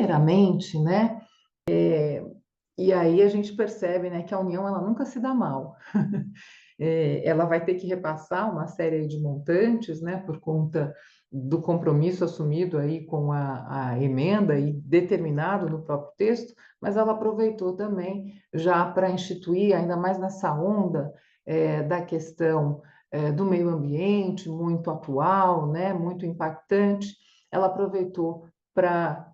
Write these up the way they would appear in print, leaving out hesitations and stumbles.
Primeiramente, né, e aí a gente percebe, né, que a União ela nunca se dá mal. Ela vai ter que repassar uma série de montantes, né, por conta do compromisso assumido aí com a emenda e determinado no próprio texto, mas ela aproveitou também já para instituir, ainda mais nessa onda da questão do meio ambiente, muito atual, né, muito impactante, ela aproveitou para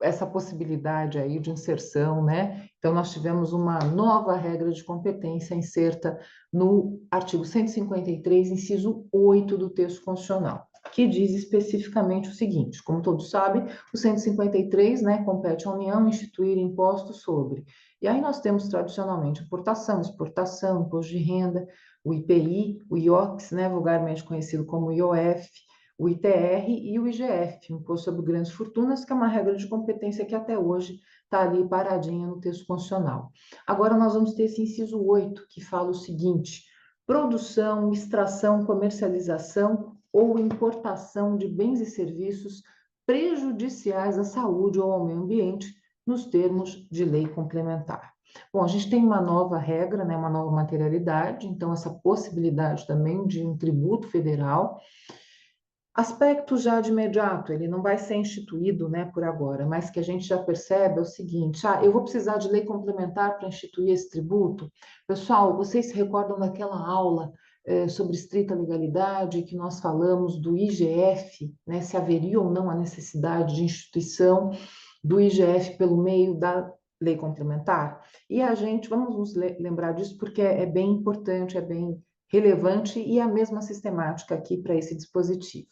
essa possibilidade aí de inserção, né? Então, nós tivemos uma nova regra de competência inserta no artigo 153, inciso 8 do texto constitucional, que diz especificamente o seguinte: como todos sabem, o 153, né, compete à União instituir impostos sobre. E aí nós temos tradicionalmente importação, exportação, imposto de renda, o IPI, o IOX, né, vulgarmente conhecido como IOF, o ITR e o IGF, Imposto sobre Grandes Fortunas, que é uma regra de competência que até hoje está ali paradinha no texto constitucional. Agora nós vamos ter esse inciso 8, que fala o seguinte: produção, extração, comercialização ou importação de bens e serviços prejudiciais à saúde ou ao meio ambiente, nos termos de lei complementar. Bom, a gente tem uma nova regra, né, uma nova materialidade, então essa possibilidade também de um tributo federal. Aspecto já de imediato, ele não vai ser instituído, né, por agora, mas que a gente já percebe é o seguinte: eu vou precisar de lei complementar para instituir esse tributo. Pessoal, vocês se recordam daquela aula sobre estrita legalidade que nós falamos do IGF, né, se haveria ou não a necessidade de instituição do IGF pelo meio da lei complementar? E a gente, vamos nos lembrar disso porque é bem importante, é bem relevante e é a mesma sistemática aqui para esse dispositivo.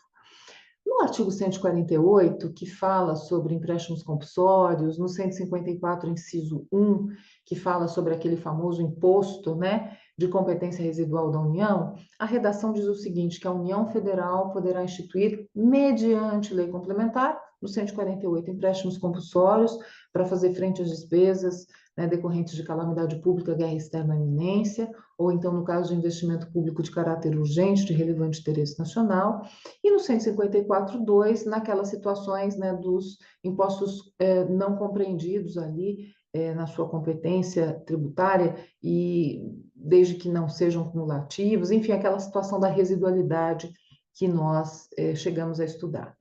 No artigo 148, que fala sobre empréstimos compulsórios, no 154, inciso 1, que fala sobre aquele famoso imposto, né, de competência residual da União, a redação diz o seguinte: que a União Federal poderá instituir, mediante lei complementar, no 148, empréstimos compulsórios para fazer frente às despesas, né, decorrentes de calamidade pública, guerra externa à iminência, ou então, no caso de investimento público de caráter urgente, de relevante interesse nacional, e no 154.2, naquelas situações, né, dos impostos não compreendidos ali na sua competência tributária, e desde que não sejam cumulativos, enfim, aquela situação da residualidade que nós chegamos a estudar.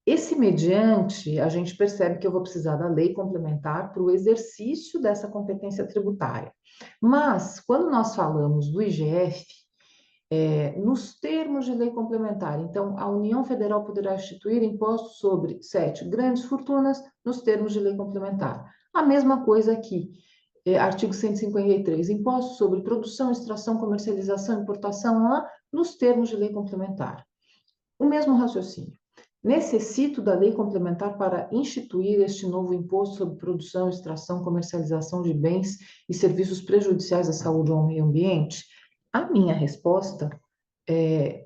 Esse mediante, a gente percebe que eu vou precisar da lei complementar para o exercício dessa competência tributária. Mas, quando nós falamos do IGF, nos termos de lei complementar, então, a União Federal poderá instituir impostos sobre 7 grandes fortunas nos termos de lei complementar. A mesma coisa aqui, artigo 153, impostos sobre produção, extração, comercialização, importação, nos termos de lei complementar. O mesmo raciocínio. Necessito da lei complementar para instituir este novo imposto sobre produção, extração, comercialização de bens e serviços prejudiciais à saúde ou ao meio ambiente? A minha resposta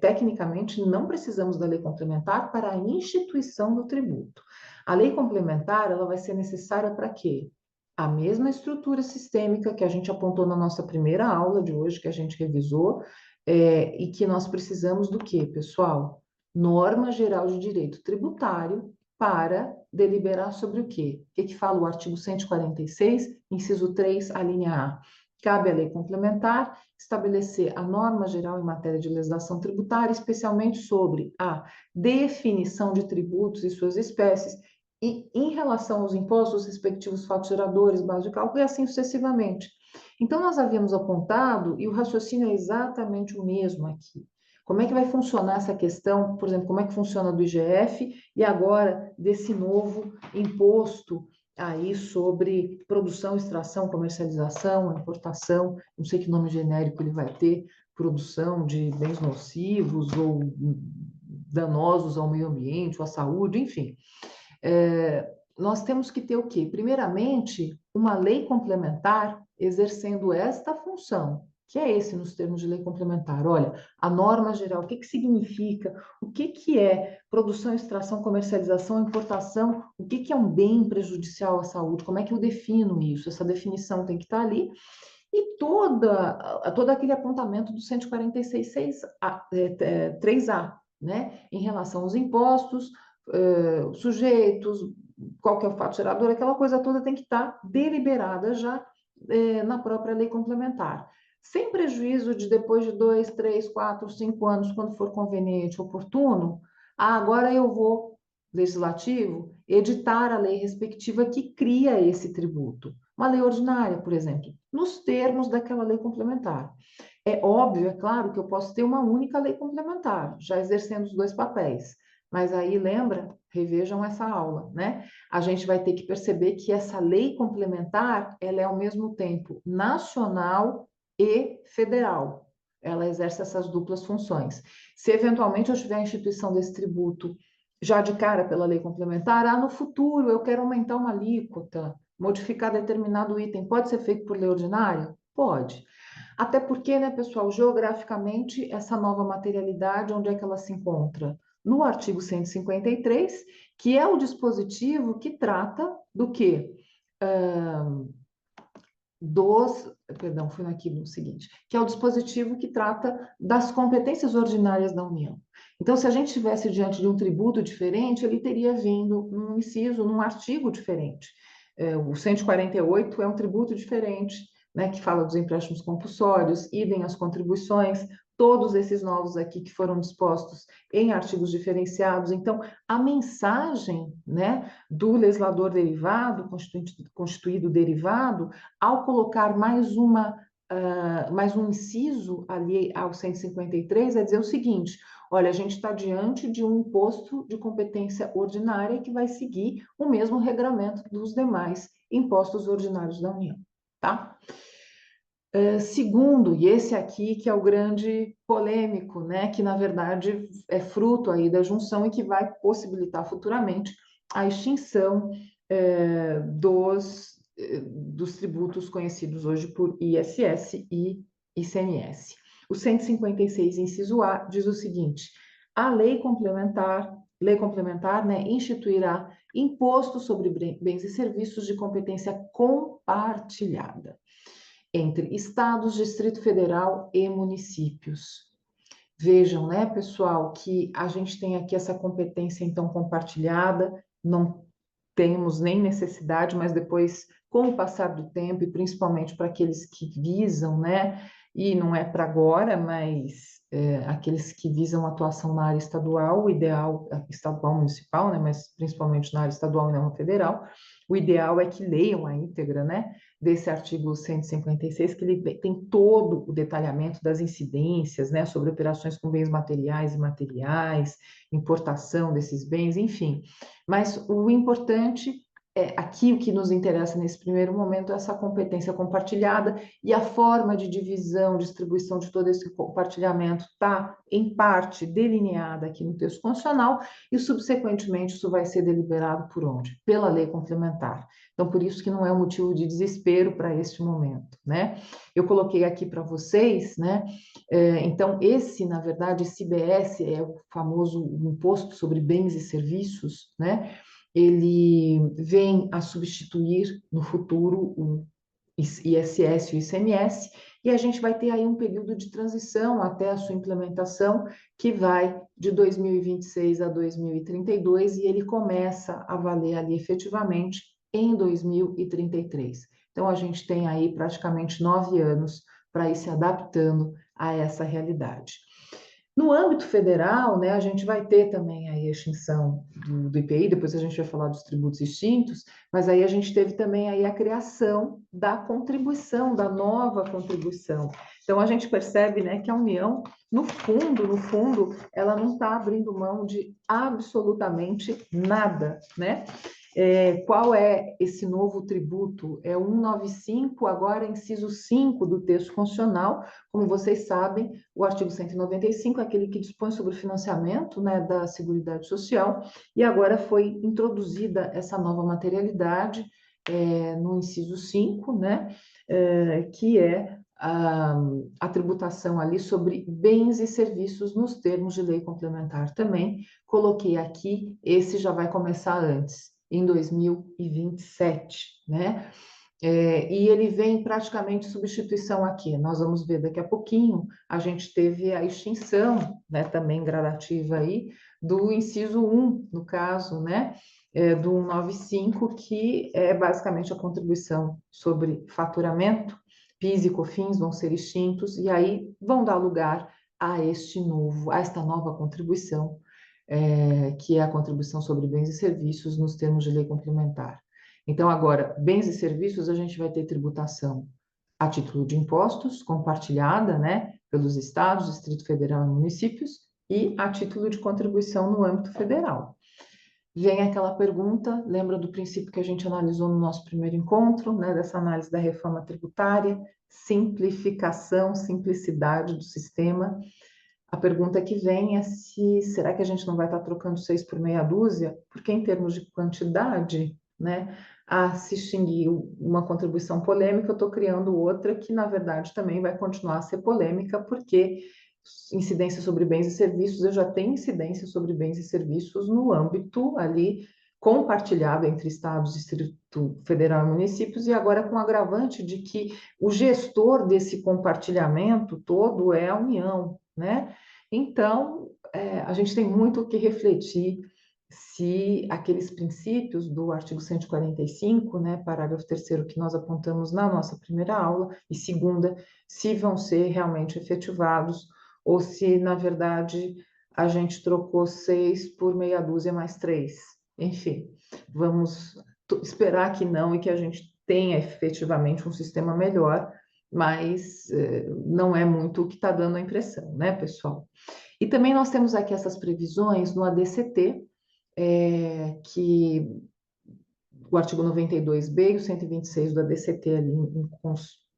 tecnicamente, não precisamos da lei complementar para a instituição do tributo. A lei complementar, ela vai ser necessária para quê? A mesma estrutura sistêmica que a gente apontou na nossa primeira aula de hoje, que a gente revisou, e que nós precisamos do quê, pessoal? Norma geral de direito tributário para deliberar sobre o quê? O que fala o artigo 146, inciso 3, a linha A? Cabe à lei complementar estabelecer a norma geral em matéria de legislação tributária, especialmente sobre a definição de tributos e suas espécies, e em relação aos impostos, os respectivos fatos geradores, base de cálculo, e assim sucessivamente. Então, nós havíamos apontado, e o raciocínio é exatamente o mesmo aqui. Como é que vai funcionar essa questão, por exemplo, como é que funciona do IGF e agora desse novo imposto aí sobre produção, extração, comercialização, importação, não sei que nome genérico ele vai ter, produção de bens nocivos ou danosos ao meio ambiente, ou à saúde, enfim. Nós temos que ter o quê? Primeiramente, uma lei complementar exercendo esta função, que é esse nos termos de lei complementar. Olha, a norma geral, o que significa, o que é produção, extração, comercialização, importação, o que é um bem prejudicial à saúde, como é que eu defino isso? Essa definição tem que estar ali. E todo aquele apontamento do 146, 3A, né, em relação aos impostos, sujeitos, qual que é o fato gerador, aquela coisa toda tem que estar deliberada já na própria lei complementar. Sem prejuízo de depois de 2, 3, 4, 5 anos, quando for conveniente, oportuno, agora eu vou, legislativo, editar a lei respectiva que cria esse tributo. Uma lei ordinária, por exemplo, nos termos daquela lei complementar. É óbvio, é claro, que eu posso ter uma única lei complementar, já exercendo os dois papéis. Mas aí, lembra? Revejam essa aula, né? A gente vai ter que perceber que essa lei complementar, ela é ao mesmo tempo nacional e federal. Ela exerce essas duplas funções. Se eventualmente eu tiver a instituição desse tributo já de cara pela lei complementar, no futuro eu quero aumentar uma alíquota, modificar determinado item, pode ser feito por lei ordinária? Pode. Até porque, né, pessoal, geograficamente, essa nova materialidade, onde é que ela se encontra? No artigo 153, que é o dispositivo que trata do quê? Perdão, fui aqui no seguinte, que é o dispositivo que trata das competências ordinárias da União. Então, se a gente estivesse diante de um tributo diferente, ele teria vindo num inciso, num artigo diferente. O 148 é um tributo diferente, né, que fala dos empréstimos compulsórios, idem as contribuições, todos esses novos aqui que foram dispostos em artigos diferenciados. Então, a mensagem, né, do legislador derivado, constituído derivado, ao colocar mais um inciso ali ao 153, é dizer o seguinte: olha, a gente está diante de um imposto de competência ordinária que vai seguir o mesmo regramento dos demais impostos ordinários da União, tá? Segundo, e esse aqui que é o grande polêmico, né, que na verdade é fruto aí da junção e que vai possibilitar futuramente a extinção dos tributos conhecidos hoje por ISS e ICMS. O 156, inciso A, diz o seguinte: a lei complementar, né, instituirá imposto sobre bens e serviços de competência compartilhada entre estados, Distrito Federal e municípios. Vejam, né, pessoal, que a gente tem aqui essa competência então compartilhada, não temos nem necessidade, mas depois, com o passar do tempo, e principalmente para aqueles que visam, né, e não é para agora, mas aqueles que visam atuação na área estadual, o ideal, estadual municipal, né, mas principalmente na área estadual e não federal, o ideal é que leiam a íntegra, né, desse artigo 156, que ele tem todo o detalhamento das incidências, né, sobre operações com bens materiais e imateriais, importação desses bens, enfim. Mas o importante aqui o que nos interessa nesse primeiro momento é essa competência compartilhada e a forma de divisão, distribuição de todo esse compartilhamento está, em parte, delineada aqui no texto constitucional e, subsequentemente, isso vai ser deliberado por onde? Pela lei complementar. Então, por isso que não é um motivo de desespero para este momento, né? Eu coloquei aqui para vocês, né? Então, na verdade, esse IBS é o famoso Imposto sobre Bens e Serviços, né? Ele vem a substituir no futuro o ISS e o ICMS, e a gente vai ter aí um período de transição até a sua implementação, que vai de 2026 a 2032, e ele começa a valer ali efetivamente em 2033. Então, a gente tem aí praticamente 9 anos para ir se adaptando a essa realidade. No âmbito federal, né, a gente vai ter também aí a extinção do IPI, depois a gente vai falar dos tributos extintos, mas aí a gente teve também aí a criação da contribuição, da nova contribuição. Então a gente percebe, né, que a União, no fundo, ela não está abrindo mão de absolutamente nada, né? Qual é esse novo tributo? É o 195, agora inciso 5 do texto constitucional. Como vocês sabem, o artigo 195 é aquele que dispõe sobre o financiamento, né, da Seguridade Social, e agora foi introduzida essa nova materialidade no inciso 5, né, que é a tributação ali sobre bens e serviços nos termos de lei complementar também. Coloquei aqui, esse já vai começar antes, em 2027, né? E ele vem praticamente substituição aqui. Nós vamos ver daqui a pouquinho, a gente teve a extinção, né, também gradativa aí, do inciso 1, no caso, né? do 195, que é basicamente a contribuição sobre faturamento. PIS e COFINS vão ser extintos e aí vão dar lugar a esta nova contribuição, que é a contribuição sobre bens e serviços nos termos de lei complementar. Então, agora, bens e serviços, a gente vai ter tributação a título de impostos, compartilhada, né, pelos estados, Distrito Federal e municípios, e a título de contribuição no âmbito federal. Vem aquela pergunta, lembra do princípio que a gente analisou no nosso primeiro encontro, né, dessa análise da reforma tributária, simplificação, simplicidade do sistema. A pergunta que vem é será que a gente não vai estar trocando 6 por meia dúzia? Porque em termos de quantidade, né, se extinguiu uma contribuição polêmica, eu estou criando outra que, na verdade, também vai continuar a ser polêmica, porque incidência sobre bens e serviços, eu já tenho incidência sobre bens e serviços no âmbito ali compartilhado entre estados, Distrito Federal e municípios, e agora com o agravante de que o gestor desse compartilhamento todo é a União, né? Então, a gente tem muito o que refletir se aqueles princípios do artigo 145, né, parágrafo 3º, que nós apontamos na nossa primeira aula, e segunda, se vão ser realmente efetivados, ou se, na verdade, a gente trocou 6 por meia dúzia mais 3. Enfim, vamos esperar que não e que a gente tenha efetivamente um sistema melhor, mas não é muito o que está dando a impressão, né, pessoal? E também nós temos aqui essas previsões no ADCT, que o artigo 92b e o 126 do ADCT ali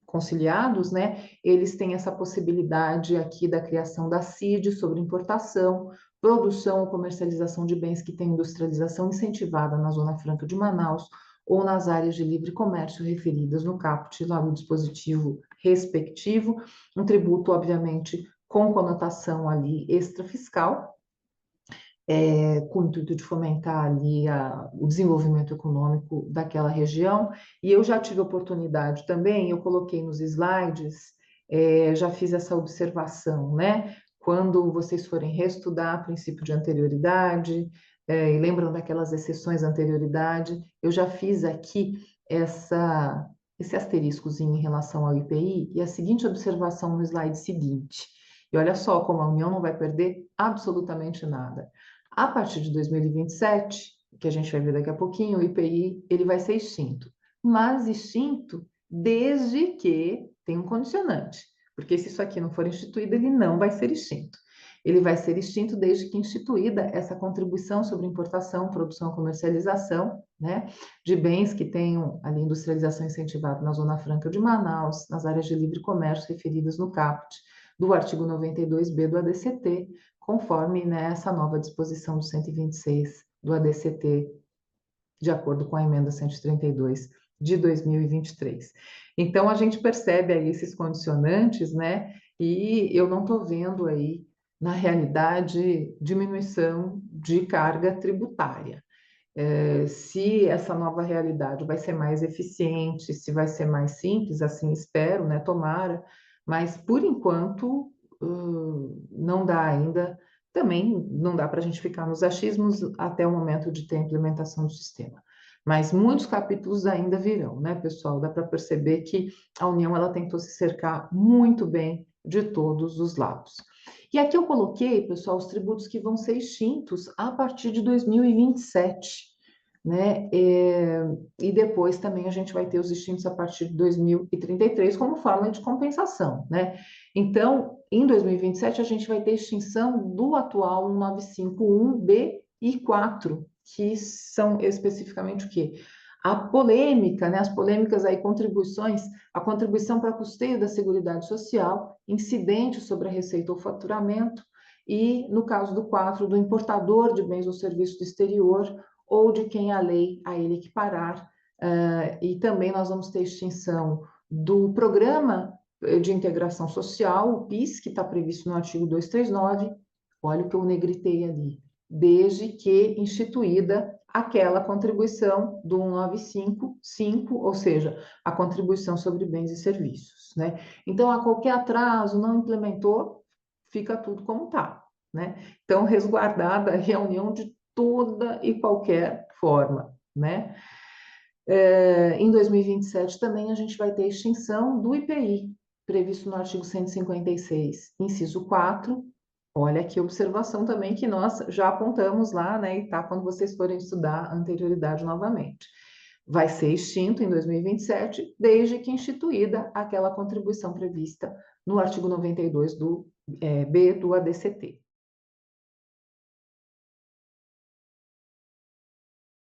conciliados, né, eles têm essa possibilidade aqui da criação da CID sobre importação, produção ou comercialização de bens que têm industrialização incentivada na Zona Franca de Manaus ou nas áreas de livre comércio referidas no caput, lá no dispositivo respectivo, um tributo, obviamente, com conotação ali extrafiscal, com o intuito de fomentar ali o desenvolvimento econômico daquela região. E eu já tive oportunidade também, eu coloquei nos slides, já fiz essa observação, né? Quando vocês forem reestudar princípio de anterioridade, e lembram daquelas exceções à anterioridade, eu já fiz aqui esse asteriscozinho em relação ao IPI e a seguinte observação no slide seguinte. E olha só como a União não vai perder absolutamente nada. A partir de 2027, que a gente vai ver daqui a pouquinho, o IPI ele vai ser extinto. Mas extinto desde que tem um condicionante. Porque se isso aqui não for instituído, ele não vai ser extinto. Ele vai ser extinto desde que instituída essa contribuição sobre importação, produção, comercialização, né, de bens que tenham ali industrialização incentivada na Zona Franca de Manaus, nas áreas de livre comércio referidas no caput do artigo 92b do ADCT, conforme, né, essa nova disposição do 126 do ADCT, de acordo com a emenda 132 de 2023. Então, a gente percebe aí esses condicionantes, né, e eu não estou vendo aí, na realidade, diminuição de carga tributária. Se essa nova realidade vai ser mais eficiente, se vai ser mais simples, assim espero, né, tomara, mas por enquanto não dá ainda, também não dá para a gente ficar nos achismos até o momento de ter a implementação do sistema. Mas muitos capítulos ainda virão, né, pessoal? Dá para perceber que a União ela tentou se cercar muito bem de todos os lados. E aqui eu coloquei, pessoal, os tributos que vão ser extintos a partir de 2027, né? E depois também a gente vai ter os extintos a partir de 2033 como forma de compensação, né? Então, em 2027 a gente vai ter extinção do atual 1951B e 4, que são especificamente o quê? A polêmica, né? As polêmicas aí, contribuições, a contribuição para custeio da Seguridade Social, incidente sobre a receita ou faturamento, e, no caso do 4, do importador de bens ou serviços do exterior, ou de quem a lei a ele equiparar. E também nós vamos ter extinção do Programa de Integração Social, o PIS, que está previsto no artigo 239, olha o que eu negritei ali, desde que instituída aquela contribuição do 195.5, ou seja, a contribuição sobre bens e serviços, né? Então, a qualquer atraso, não implementou, fica tudo como está, né? Então, resguardada a reunião de toda e qualquer forma, né? Em 2027 também a gente vai ter a extinção do IPI, previsto no artigo 156, inciso 4. Olha que observação também que nós já apontamos lá, né? E tá quando vocês forem estudar a anterioridade novamente. Vai ser extinto em 2027, desde que instituída aquela contribuição prevista no artigo 92 B do ADCT.